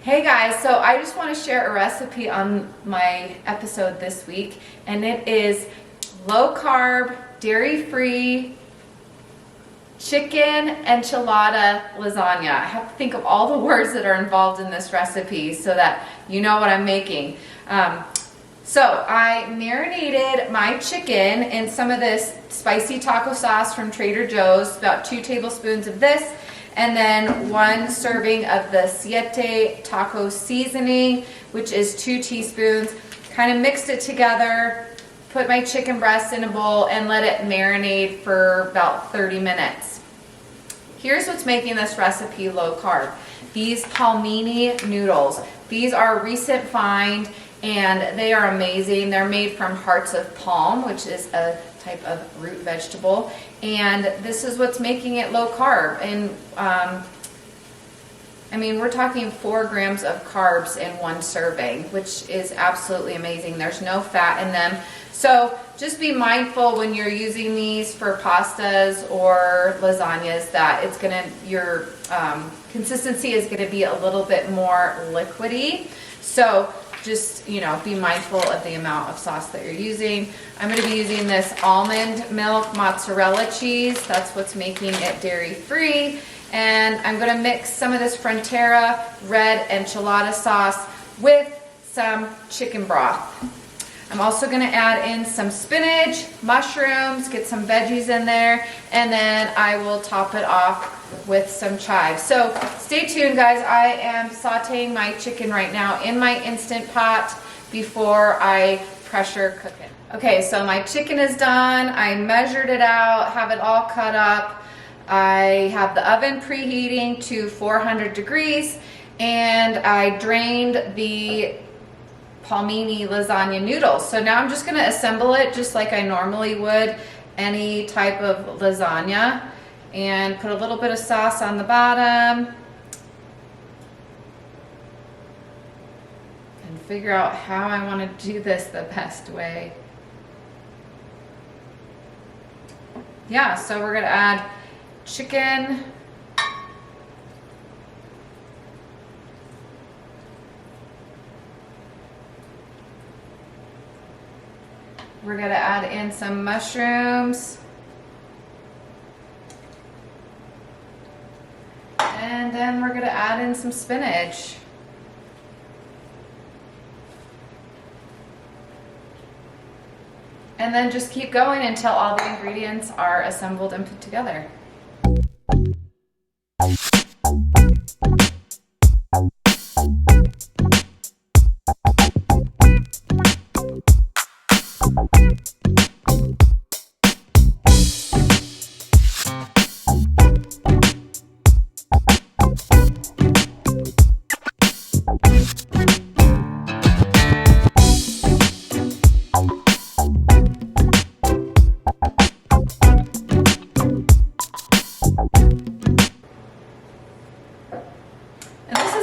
Hey guys, so I just want to share a recipe on my episode this week, and it is low carb, dairy free chicken enchilada lasagna. I have to think of all the words that are involved in this recipe so that you know what I'm making. So I marinated my chicken in some of this spicy taco sauce from Trader Joe's, about 2 tablespoons of this, and then 1 serving of the siete taco seasoning, which is 2 teaspoons. Kind of mixed it together, put my chicken breast in a bowl, and let it marinate for about 30 minutes. Here's what's making this recipe low carb. These Palmini noodles. These are a recent find, and they are amazing. They're made from hearts of palm, which is a type of root vegetable, and this is what's making it low carb. And I mean, we're talking 4 grams of carbs in 1 serving, which is absolutely amazing. There's no fat in them, so just be mindful when you're using these for pastas or lasagnas that it's gonna, your consistency is gonna be a little bit more liquidy. So just, you know, be mindful of the amount of sauce that you're using. I'm going to be using this almond milk mozzarella cheese. That's what's making it dairy free. And I'm going to mix some of this Frontera red enchilada sauce with some chicken broth. I'm also going to add in some spinach, mushrooms, get some veggies in there, and then I will top it off with some chives. So stay tuned, guys. I am sauteing my chicken right now in my Instant Pot before I pressure cook it. Okay, so my chicken is done. I measured it out, have it all cut up. I have the oven preheating to 400 degrees, and I drained the Palmini lasagna noodles. So now I'm just going to assemble it just like I normally would any type of lasagna, and put a little bit of sauce on the bottom and figure out how I want to do this the best way. Yeah, so we're going to add chicken, we're going to add in some mushrooms, and then we're going to add in some spinach. And then just keep going until all the ingredients are assembled and put together.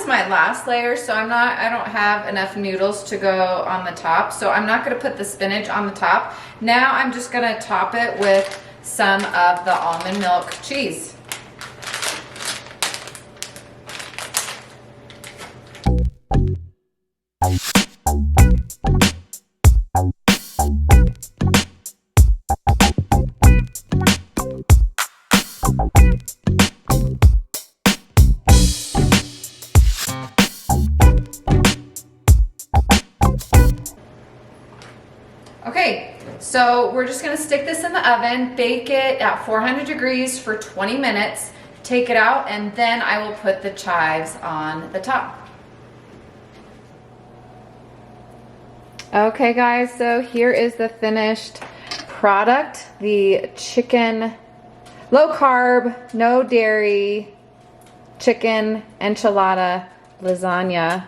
My last layer, so I don't have enough noodles to go on the top, so I'm not going to put the spinach on the top. Now I'm just going to top it with some of the almond milk cheese. Okay, so we're just going to stick this in the oven, bake it at 400 degrees for 20 minutes, take it out, and then I will put the chives on the top. Okay guys, so here is the finished product, the chicken, low carb, no dairy, chicken enchilada lasagna,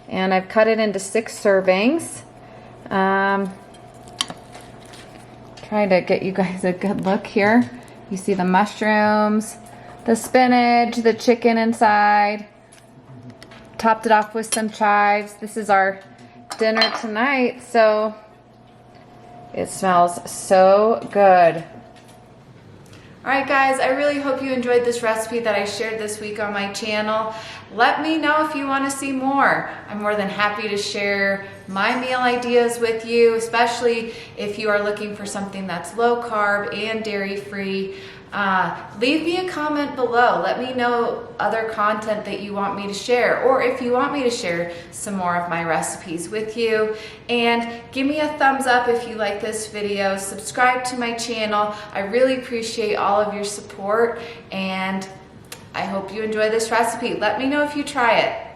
and I've cut it into 6 servings. Trying to get you guys a good look here. You see the mushrooms, the spinach, the chicken inside. Topped it off with some chives. This is our dinner tonight, so it smells so good. Alright guys, I really hope you enjoyed this recipe that I shared this week on my channel. Let me know if you want to see more. I'm more than happy to share my meal ideas with you, especially if you are looking for something that's low carb and dairy free. Leave me a comment below. Let me know other content that you want me to share, or if you want me to share some more of my recipes with you. And give me a thumbs up if you like this video. Subscribe to my channel. I really appreciate all of your support, and I hope you enjoy this recipe. Let me know if you try it.